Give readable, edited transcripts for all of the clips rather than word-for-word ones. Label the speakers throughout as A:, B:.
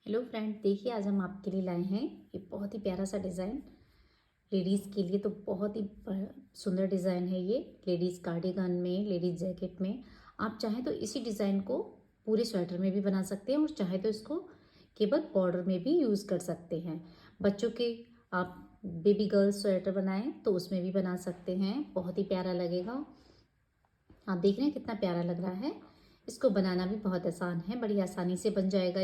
A: Hello friend, देखिए आज हम आपके लिए लाए हैं ये बहुत ही प्यारा सा डिज़ाइन। लेडीज़ के लिए तो बहुत ही सुंदर डिज़ाइन है ये। लेडीज़ कार्डिगन में, लेडीज़ जैकेट में आप चाहें तो इसी डिज़ाइन को पूरे स्वेटर में भी बना सकते हैं और चाहे तो इसको केवल बॉर्डर में भी यूज़ कर सकते हैं। बच्चों के आप बेबी गर्ल्स स्वेटर बनाएं तो उसमें भी बना सकते हैं, बहुत ही प्यारा लगेगा। आप देख रहे हैं कितना प्यारा लग रहा है। इसको बनाना भी बहुत आसान है, बड़ी आसानी से बन जाएगा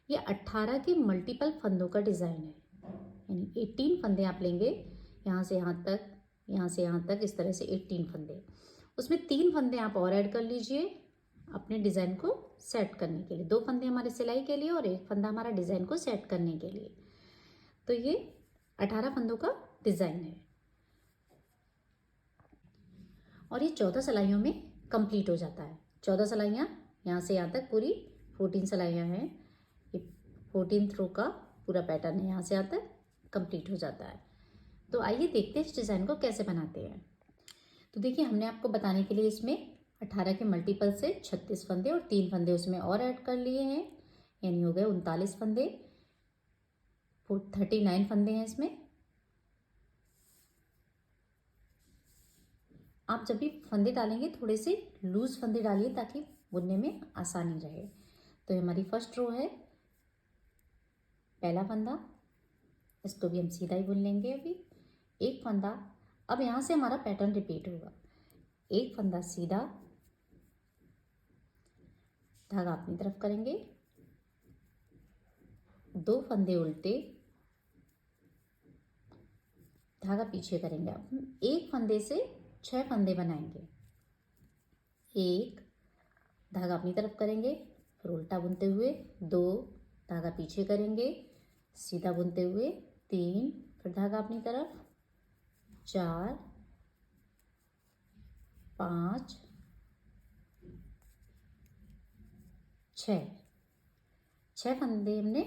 A: ये 18 के मल्टीपल फंदों का डिज़ाइन है, यानी 18 फंदे आप लेंगे, यहाँ से यहाँ तक, यहाँ से यहाँ तक, इस तरह से 18 फंदे। उसमें 3 फंदे आप और ऐड कर लीजिए अपने डिज़ाइन को सेट करने के लिए। 2 फंदे हमारे सिलाई के लिए और 1 फंदा हमारा डिज़ाइन को सेट करने के लिए। तो ये 18 फंदों का डिज़ाइन है और ये 14 सिलाइयों में कंप्लीट हो जाता है। 14 सिलाइयाँ यहाँ से यहाँ तक, पूरी 14 सिलाइयाँ हैं। ये 14 रो का पूरा पैटर्न है, यहाँ से यहाँ तक कंप्लीट हो जाता है। तो आइए देखते हैं इस डिज़ाइन को कैसे बनाते हैं। तो देखिए, हमने आपको बताने के लिए इसमें 18 के मल्टीपल से 36 फंदे और 3 फंदे उसमें और ऐड कर लिए हैं, यानी हो गए 39 फंदे। 39 फंदे हैं इसमें। आप जब भी फंदे डालेंगे थोड़े से लूज फंदे डालिए ताकि बुनने में आसानी रहे। तो हमारी फर्स्ट रो है, पहला फंदा, इसको भी हम सीधा ही बुन लेंगे। अभी एक फंदा, अब यहाँ से हमारा पैटर्न रिपीट होगा। एक फंदा सीधा, धागा अपनी तरफ करेंगे, 2 फंदे उल्टे, धागा पीछे करेंगे। अब हम एक फंदे से 6 फंदे बनाएंगे। एक, धागा अपनी तरफ करेंगे, फिर उल्टा बुनते हुए 2, धागा पीछे करेंगे, सीधा बुनते हुए 3, फिर धागा अपनी तरफ, 4, 5, 6 फंदे हमने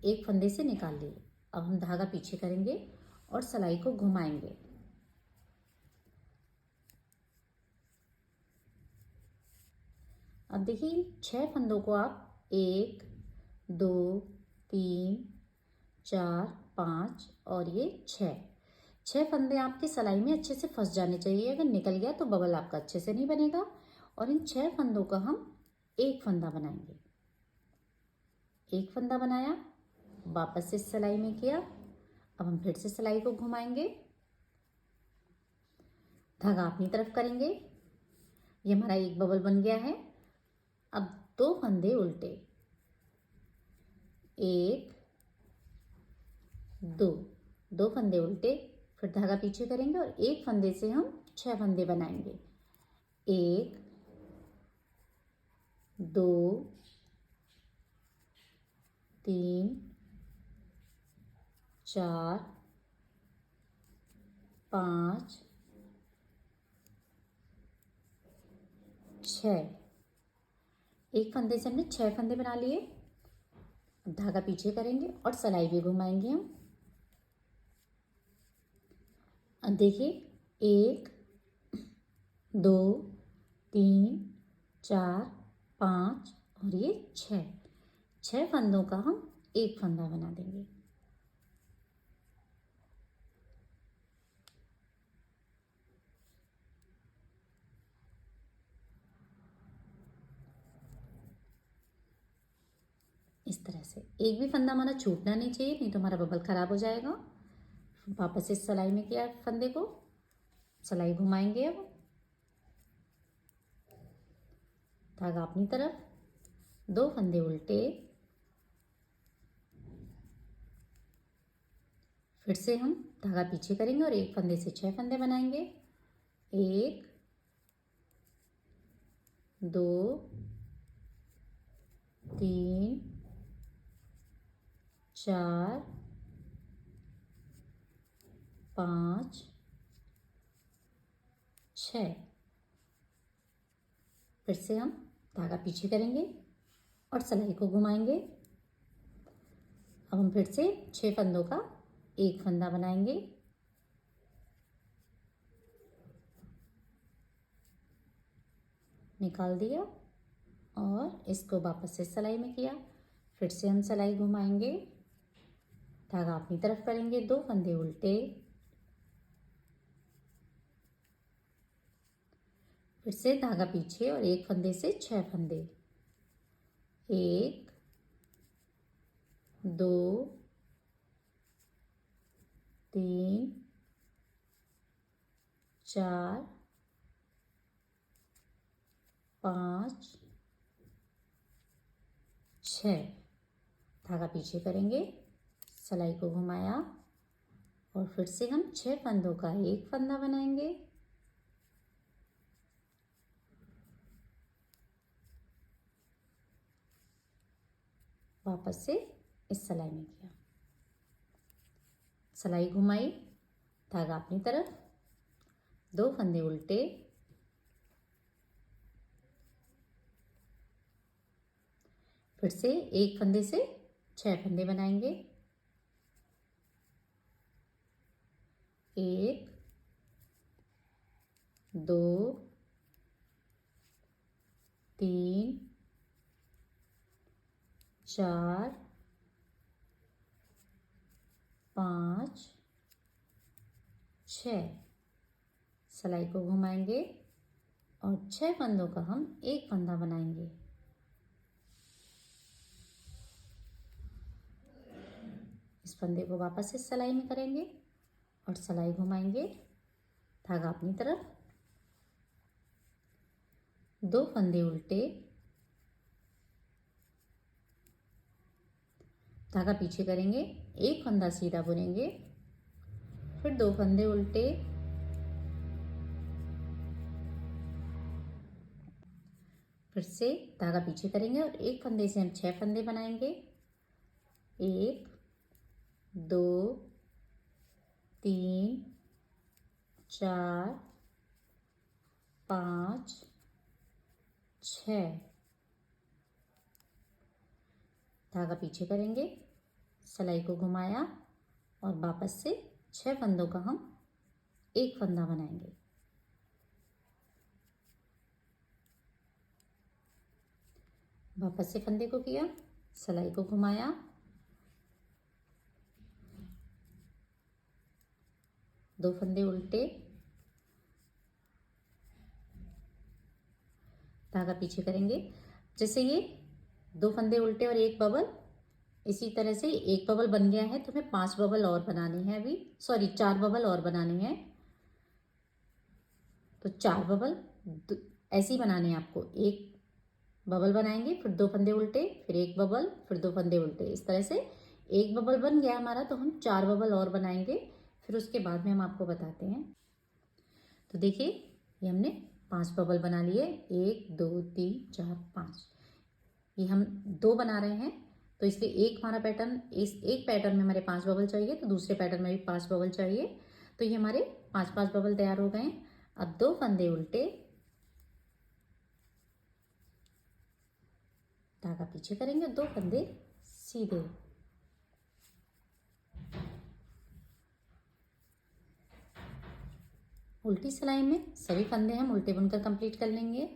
A: एक फंदे से निकाल लिए। अब हम धागा पीछे करेंगे और सिलाई को घुमाएंगे। अब देखिए, 6 फंदों को आप 1, 2, 3, 4, 5 और ये 6 फंदे आपकी सिलाई में अच्छे से फंस जाने चाहिए। अगर निकल गया तो बबल आपका अच्छे से नहीं बनेगा। और इन 6 फंदों का हम एक फंदा बनाएंगे। एक फंदा बनाया, वापस से सिलाई में किया। अब हम फिर से सिलाई को घुमाएंगे, धागा अपनी तरफ करेंगे। ये हमारा एक बबल बन गया है। अब 2 फंदे उल्टे, 1, 2 फंदे उल्टे, फिर धागा पीछे करेंगे और एक फंदे से हम 6 फंदे बनाएंगे। 1, 2, 3, 4, 5, 6। एक फंदे से हमने 6 फंदे बना लिए। धागा पीछे करेंगे और सिलाई भी घुमाएंगे हम। अब देखिए, 1, 2, 3, 4, 5 और ये 6 फंदों का हम एक फंदा बना देंगे। इस तरह से एक भी फंदा हमारा छूटना नहीं चाहिए, नहीं तो हमारा बबल खराब हो जाएगा। वापस इस सिलाई में किया फंदे को, सिलाई घुमाएंगे। अब धागा अपनी तरफ, 2 फंदे उल्टे, फिर से हम धागा पीछे करेंगे और एक फंदे से 6 फंदे बनाएंगे। 1, 2, 3, 4, 5, 6। फिर से हम धागा पीछे करेंगे और सिलाई को घुमाएंगे। अब हम फिर से 6 फंदों का एक फंदा बनाएंगे। निकाल दिया और इसको वापस से सिलाई में किया। फिर से हम सिलाई घुमाएंगे, धागा अपनी तरफ करेंगे, 2 फंदे उल्टे, फिर से धागा पीछे और एक फंदे से 6 फंदे, 1 2 3 4 5 6, धागा पीछे करेंगे, सिलाई को घुमाया और फिर से हम 6 फंदों का एक फंदा बनाएंगे, वापस से इस सिलाई में किया, सिलाई घुमाई, धागा अपनी तरफ, 2 फंदे उल्टे, फिर से एक फंदे से 6 फंदे बनाएंगे, 1 2 3 4 5 6, सिलाई को घुमाएंगे और 6 फंदों का हम एक फंदा बनाएंगे, इस फंदे को वापस से सिलाई में करेंगे और सिलाई घुमाएंगे, धागा अपनी तरफ, 2 फंदे उल्टे, धागा पीछे करेंगे, एक फंदा सीधा बुनेंगे, फिर 2 फंदे उल्टे, फिर से धागा पीछे करेंगे और एक फंदे से हम 6 फंदे बनाएंगे, 1 2 3 4 5 6, धागा पीछे करेंगे, सिलाई को घुमाया और वापस से 6 फंदों का हम एक फंदा बनाएंगे, वापस से फंदे को किया, सिलाई को घुमाया, दो फंदे उल्टे, धागा पीछे करेंगे, जैसे ये 2 फंदे उल्टे और एक बबल, इसी तरह से एक बबल बन गया है तो हमें 5 बबल और बनाने हैं, अभी 4 बबल और बनाने हैं, तो 4 बबल ऐसे ही बनाने हैं आपको, एक बबल बनाएंगे, फिर 2 फंदे उल्टे, फिर एक बबल, फिर 2 फंदे उल्टे, इस तरह से एक बबल बन गया हमारा, तो हम 4 बबल और बनाएंगे, फिर उसके बाद में हम आपको बताते हैं। तो देखिए ये हमने 5 बबल बना लिए, 1 2 3 4 5, ये हम 2 बना रहे हैं, तो इसलिए एक हमारा पैटर्न, इस एक पैटर्न में हमारे 5 बबल चाहिए, तो दूसरे पैटर्न में भी 5 बबल चाहिए, तो ये हमारे 5 बबल तैयार हो गए। अब 2 फंदे उल्टे, धागा पीछे करेंगे, 2 फंदे सीधे, उल्टी सिलाई में सभी फंदे हम उल्टे बुनकर कंप्लीट कर लेंगे,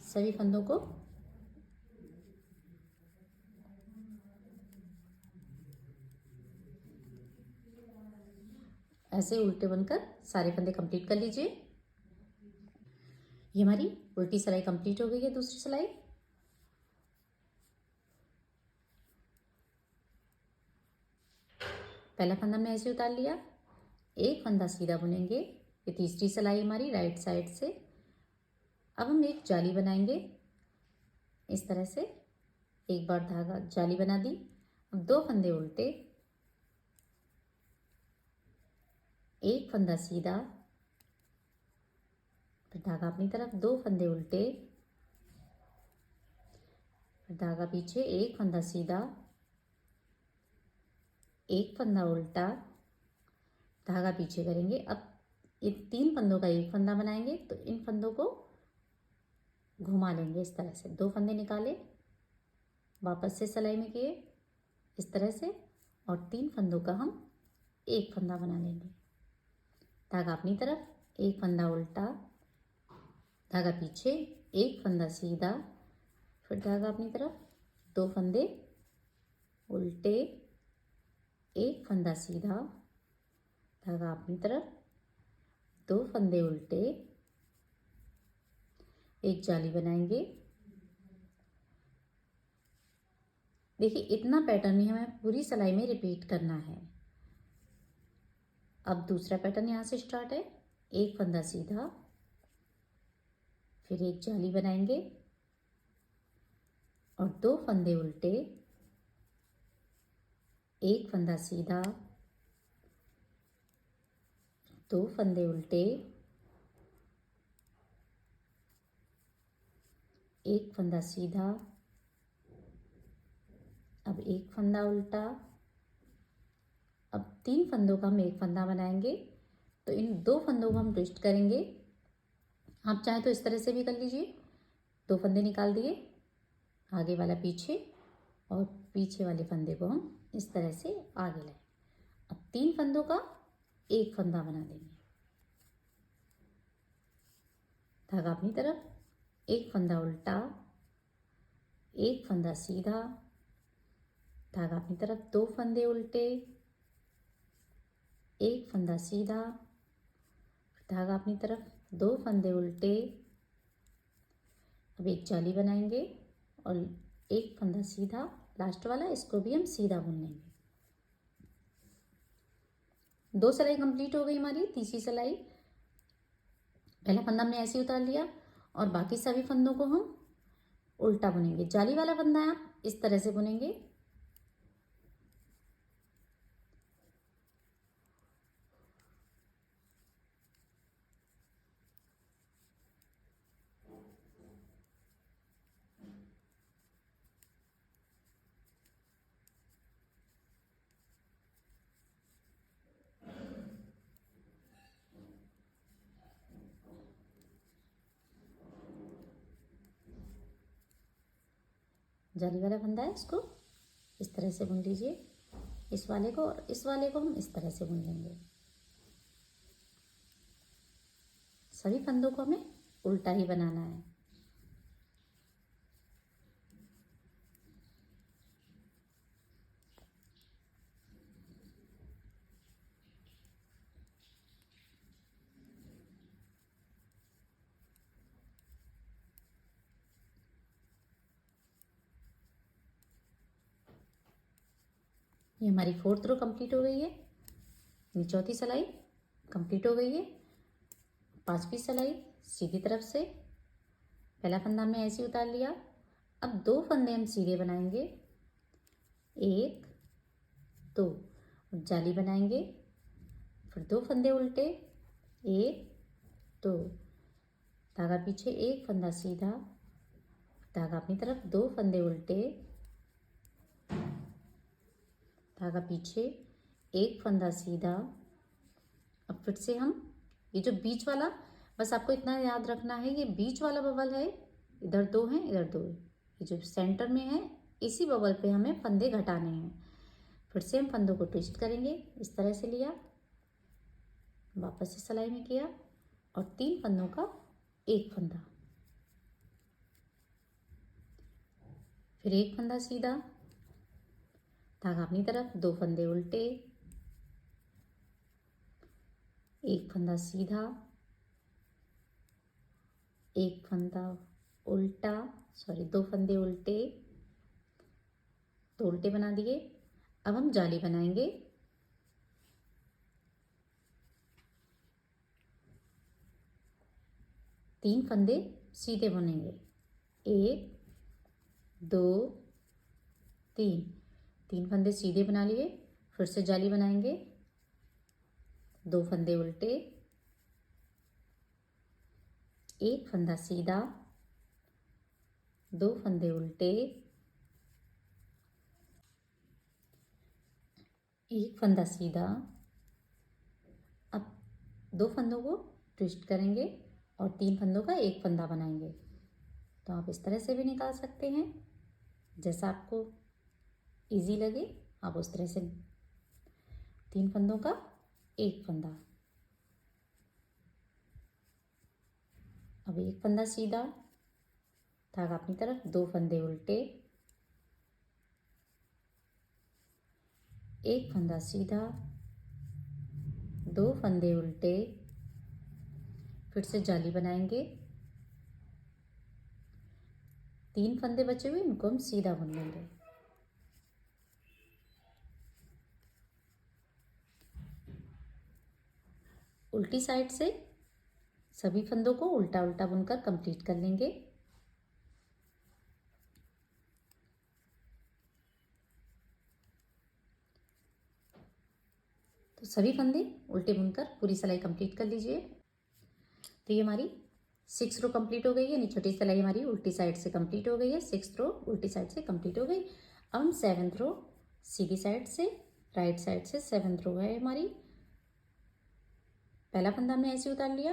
A: सभी फंदों को ऐसे उल्टे बनकर सारे फंदे कंप्लीट कर लीजिए। ये हमारी उल्टी सिलाई कंप्लीट हो गई है। दूसरी सिलाई, पहला फंदा हमने ऐसे उतार लिया, एक फंदा सीधा बुनेंगे, ये तीसरी सिलाई हमारी राइट साइड से। अब हम एक जाली बनाएंगे, इस तरह से एक बार धागा जाली बना दी। अब 2 फंदे उल्टे, एक फंदा सीधा, फिर धागा अपनी तरफ, 2 फंदे उल्टे, फिर धागा पीछे, एक फंदा सीधा, एक फंदा उल्टा, धागा पीछे करेंगे। अब ये 3 फंदों का एक फंदा बनाएंगे, तो इन फंदों को घुमा लेंगे इस तरह से, 2 फंदे निकाले, वापस से सिलाई में किए इस तरह से, और 3 फंदों का हम एक फंदा बना लेंगे। धागा अपनी तरफ, एक फंदा उल्टा, धागा पीछे, एक फंदा सीधा, फिर धागा अपनी तरफ, 2 फंदे उल्टे, एक फंदा सीधा, धागा अपनी तरफ, 2 फंदे उल्टे, एक जाली बनाएंगे। देखिए इतना पैटर्न ही हमें पूरी सिलाई में रिपीट करना है। अब दूसरा पैटर्न यहाँ से स्टार्ट है। एक फंदा सीधा, फिर एक जाली बनाएंगे और 2 फंदे उल्टे, एक फंदा सीधा, 2 फंदे उल्टे, एक फंदा सीधा, अब एक फंदा उल्टा। अब 3 फंदों का हम एक फंदा बनाएंगे, तो इन 2 फंदों को हम ट्विस्ट करेंगे। आप चाहें तो इस तरह से भी कर लीजिए। 2 फंदे निकाल दिए, आगे वाला पीछे और पीछे वाले फंदे को हम इस तरह से आगे लाएं। अब 3 फंदों का एक फंदा बना देंगे, धागा अपनी तरफ, एक फंदा उल्टा, एक फंदा सीधा, धागा अपनी तरफ, 2 फंदे उल्टे, एक फंदा सीधा, धागा अपनी तरफ, 2 फंदे उल्टे। अब एक जाली बनाएंगे और एक फंदा सीधा, लास्ट वाला इसको भी हम सीधा बुन लेंगे। 2 सिलाई कंप्लीट हो गई हमारी। तीसरी सिलाई, पहला फंदा हमने ऐसे उतार लिया और बाकी सभी फंदों को हम उल्टा बुनेंगे। जाली वाला फंदा आप इस तरह से बुनेंगे। जाली वाला फंदा है, इसको इस तरह से बुन लीजिए। इस वाले को और इस वाले को हम इस तरह से बुन लेंगे। सभी फंदों को हमें उल्टा ही बनाना है। ये हमारी 4th रो कंप्लीट हो गई है। ये चौथी सिलाई कंप्लीट हो गई है। 5वीं सिलाई सीधी तरफ से, पहला फंदा हमने ऐसे उतार लिया। अब 2 फंदे हम सीधे बनाएंगे, 1 2, और जाली बनाएंगे, फिर 2 फंदे उल्टे, 1 2, धागा पीछे, एक फंदा सीधा, धागा अपनी तरफ, 2 फंदे उल्टे, धागा पीछे, एक फंदा सीधा। अब फिर से हम ये जो बीच वाला, बस आपको इतना याद रखना है, ये बीच वाला बबल है, इधर 2 हैं इधर 2 है, ये जो सेंटर में है इसी बबल पे हमें फंदे घटाने हैं। फिर से हम फंदों को ट्विस्ट करेंगे। इस तरह से लिया, वापस से सिलाई में किया और 3 फंदों का एक फंदा, फिर एक फंदा सीधा, धागा अपनी तरफ, 2 फंदे उल्टे, एक फंदा सीधा, एक फंदा उल्टा, 2 फंदे उल्टे, 2 उल्टे बना दिए। अब हम जाली बनाएंगे। तीन फंदे सीधे बुनेंगे, 1 2 3, 3 फंदे सीधे बना लिए। फिर से जाली बनाएंगे, 2 फंदे उल्टे, एक फंदा सीधा, 2 फंदे उल्टे, एक फंदा सीधा। अब 2 फंदों को ट्विस्ट करेंगे और 3 फंदों का एक फंदा बनाएंगे। तो आप इस तरह से भी निकाल सकते हैं, जैसा आपको इजी लगे आप उस तरह से। 3 फंदों का एक फंदा, अब एक फंदा सीधा, धागा अपनी तरफ, 2 फंदे उल्टे, एक फंदा सीधा, 2 फंदे उल्टे, फिर से जाली बनाएंगे, 3 फंदे बचे हुए इनको हम सीधा बुन लेंगे। उल्टी साइड से सभी फंदों को उल्टा उल्टा बुनकर कंप्लीट कर लेंगे। तो सभी फंदे उल्टे बुनकर पूरी सिलाई कंप्लीट कर लीजिए। तो ये हमारी 6 रो कंप्लीट हो गई है, यानी छोटी सिलाई हमारी उल्टी साइड से कंप्लीट हो गई है। 6 रो उल्टी साइड से कंप्लीट हो गई। अब हम 7th रो सीधी साइड से, राइट साइड से 7th रो है हमारी। पहला फंदा हमने ऐसे उतार लिया,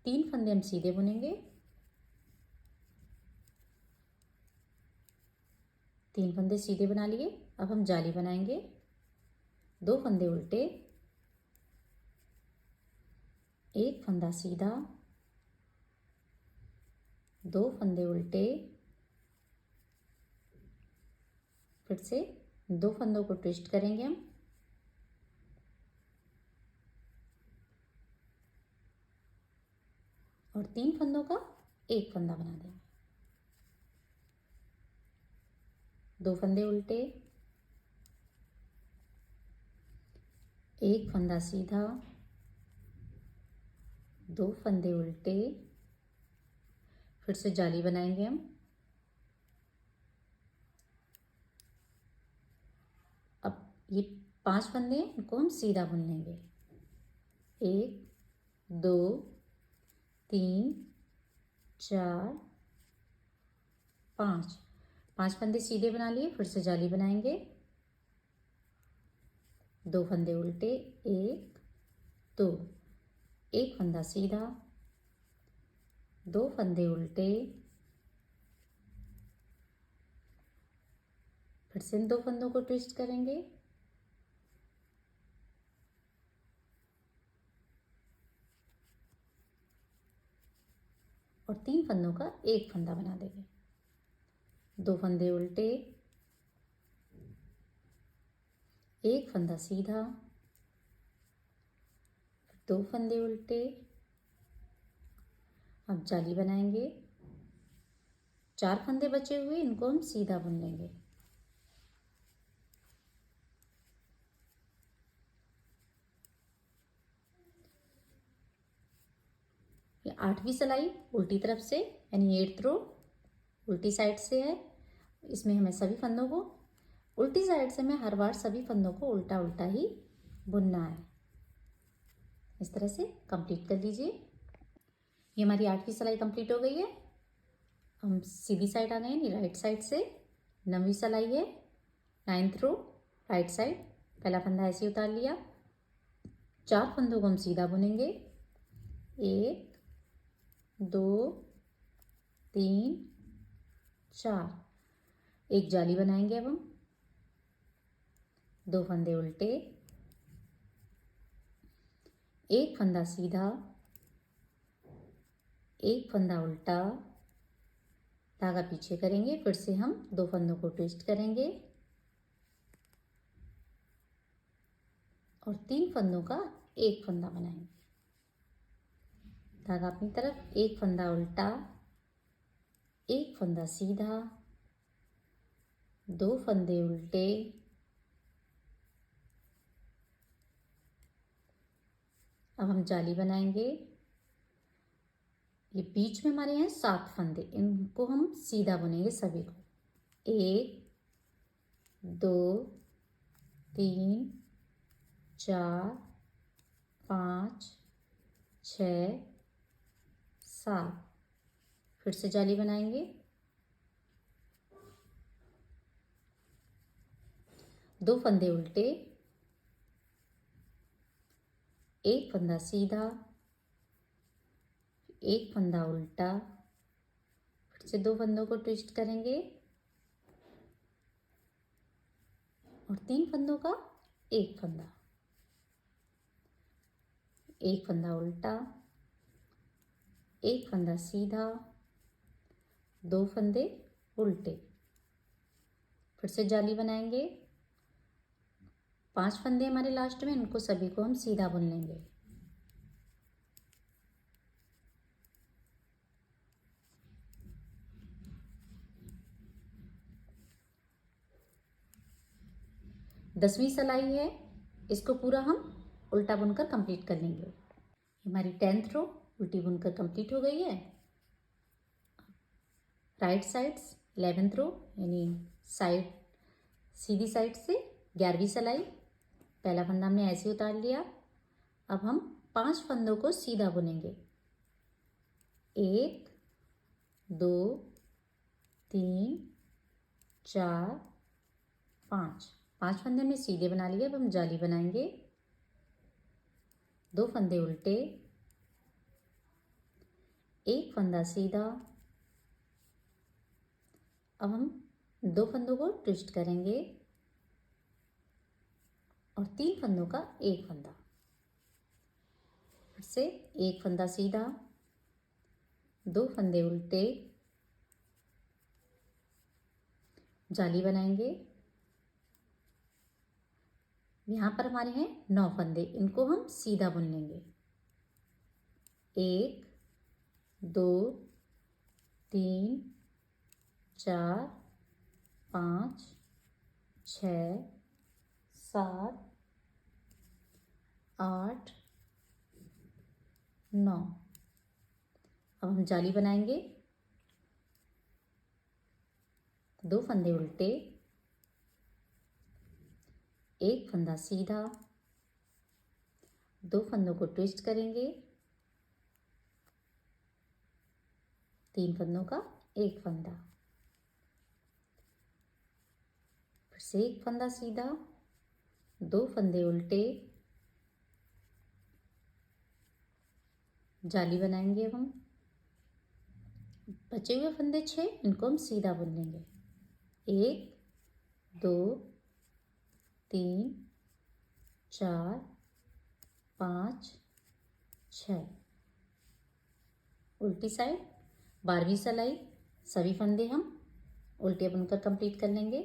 A: 3 फंदे हम सीधे बुनेंगे, 3 फंदे सीधे बना लिए। अब हम जाली बनाएंगे, 2 फंदे उल्टे, 1 फंदा सीधा, 2 फंदे उल्टे, फिर से 2 फंदों को ट्विस्ट करेंगे हम, और 3 फंदों का एक फंदा बना देंगे। 2 फंदे उल्टे, 1 फंदा सीधा, 2 फंदे उल्टे, फिर से जाली बनाएंगे हम। अब ये 5 फंदे हैं, इनको हम सीधा बुन लेंगे। 1 2 3 4 5, 5 फंदे सीधे बना लिए, फिर से जाली बनाएंगे, 2 फंदे उल्टे, 1 2, 1 फंदा सीधा, 2 फंदे उल्टे, फिर से इन 2 फंदों को ट्विस्ट करेंगे, और 3 फंदों का एक फंदा बना देंगे। 2 फंदे उल्टे, 1 फंदा सीधा, 2 फंदे उल्टे। अब जाली बनाएंगे, 4 फंदे बचे हुए इनको हम सीधा बुन लेंगे। ये 8वीं सिलाई उल्टी तरफ से, यानी 8th रो उल्टी साइड से है। इसमें हमें सभी फंदों को उल्टी साइड से, मैं हर बार सभी फंदों को उल्टा उल्टा ही बुनना है। इस तरह से कंप्लीट कर लीजिए। ये हमारी 8वीं सिलाई कंप्लीट हो गई है। हम सीधी साइड आ गए, यानी राइट साइड से 9वीं सिलाई है, 9th रो राइट साइड। पहला फंदा ऐसे उतार लिया, 4 फंदों को हम सीधा बुनेंगे, 1 2 3 4, एक जाली बनाएंगे। अब हम 2 फंदे उल्टे, 1 फंदा सीधा, 1 फंदा उल्टा, धागा पीछे करेंगे, फिर से हम 2 फंदों को ट्विस्ट करेंगे, और 3 फंदों का एक फंदा बनाएंगे। धागा अपनी तरफ, 1 फंदा उल्टा, 1 फंदा सीधा, 2 फंदे उल्टे, अब हम जाली बनाएंगे। ये बीच में हमारे हैं 7 फंदे, इनको हम सीधा बुनेंगे सभी को। 1 2 3 4 5 6 7, फिर से जाली बनाएंगे, 2 फंदे उल्टे, 1 फंदा सीधा, 1 फंदा उल्टा, फिर से 2 फंदों को ट्विस्ट करेंगे, और 3 फंदों का एक फंदा, 1 फंदा उल्टा, 1 फंदा सीधा, 2 फंदे उल्टे, फिर से जाली बनाएंगे, 5 फंदे हमारे लास्ट में, इनको सभी को हम सीधा बुन लेंगे। दसवीं सिलाई है, इसको पूरा हम उल्टा बुनकर कंप्लीट कर लेंगे। हमारी 10th रो उल्टी बुनकर कंप्लीट हो गई है। राइट साइड्स 11th रो यानी साइड सीधी साइड से 11वीं सिलाई, पहला फंदा हमने ऐसे उतार लिया। अब हम 5 फंदों को सीधा बुनेंगे। 1 2 3 4 5 फंदे में सीधे बना लिए। अब हम जाली बनाएंगे। 2 फंदे उल्टे, 1 फंदा सीधा। अब हम 2 फंदों को ट्विस्ट करेंगे और 3 फंदों का 1 फंदा। फिर से 1 फंदा सीधा, 2 फंदे उल्टे, जाली बनाएंगे। यहाँ पर हमारे हैं 9 फंदे, इनको हम सीधा बुन लेंगे। 1 2 3 4 5 6 7 8 9। अब हम जाली बनाएंगे। 2 फंदे उल्टे, 1 फंदा सीधा, 2 फंदों को ट्विस्ट करेंगे, 3 फंदों का 1 फंदा। फिर से 1 फंदा सीधा, 2 फंदे उल्टे, जाली बनाएंगे। अब हम बचे हुए फंदे 6, इनको हम सीधा बुन लेंगे। 1 2 3 4 5 6। उल्टी साइड 12वीं सिलाई, सभी फंदे हम उल्टे बुनकर कंप्लीट कर लेंगे।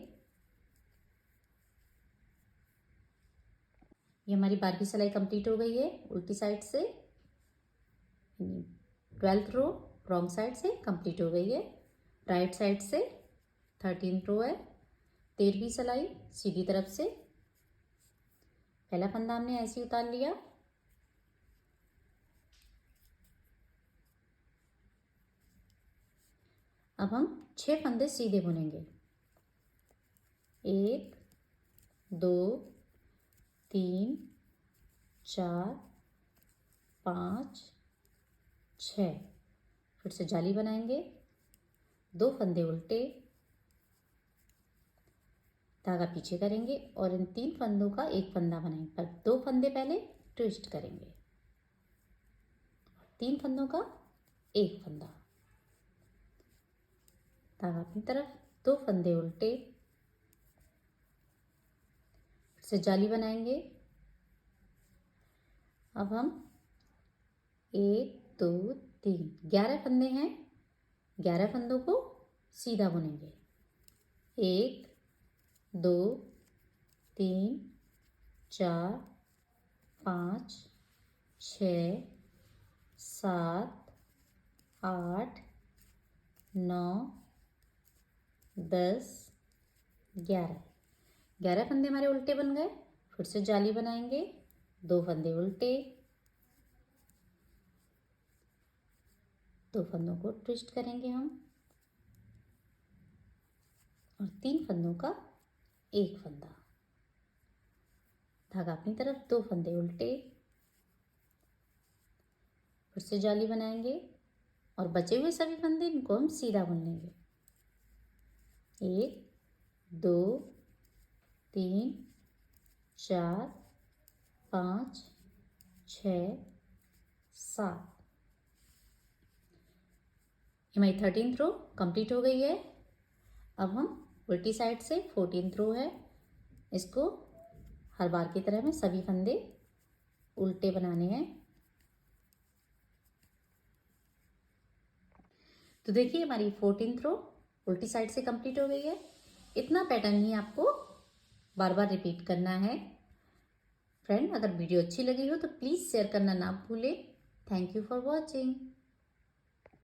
A: ये हमारी 12वीं सिलाई कंप्लीट हो गई है। उल्टी साइड से 12th रो रॉन्ग साइड से कंप्लीट हो गई है। राइट साइड से 13th रो है। 13वीं सिलाई सीधी तरफ से, पहला फंदा हमने ऐसे ही उतार लिया। अब हम 6 फंदे सीधे बुनेंगे। 1 2 3 4 5 6। फिर से जाली बनाएंगे। 2 फंदे उल्टे, धागा पीछे करेंगे और इन 3 फंदों का 1 फंदा बनाएंगे। पर 2 फंदे पहले ट्विस्ट करेंगे, 3 फंदों का 1 फंदा, धागा अपनी तरफ, 2 फंदे उल्टे, फिर से जाली बनाएंगे। अब हम 1 2 3 11 फंदे हैं, 11 फंदों को सीधा बुनेंगे। 1 2 3 4 5 6 7 8 9 10 11। 11 फंदे हमारे उल्टे बन गए। फिर से जाली बनाएंगे। 2 फंदे उल्टे, 2 फंदों को ट्विस्ट करेंगे हम और 3 फंदों का 1 फंदा, धागा अपनी तरफ, 2 फंदे उल्टे, फिर से जाली बनाएंगे और बचे हुए सभी फंदे इनको हम सीधा बुन लेंगे। 1 2 3 4 5 6 7। हमारी 13th रो कंप्लीट हो गई है। अब हम उल्टी साइड से 14th रो है, इसको हर बार की तरह में सभी फंदे उल्टे बनाने हैं। तो देखिए हमारी 14th रो उल्टी साइड से कंप्लीट हो गई है। इतना पैटर्न ही आपको बार बार रिपीट करना है फ्रेंड, अगर वीडियो अच्छी लगी हो तो प्लीज़ शेयर करना ना भूलें। Thank you for watching.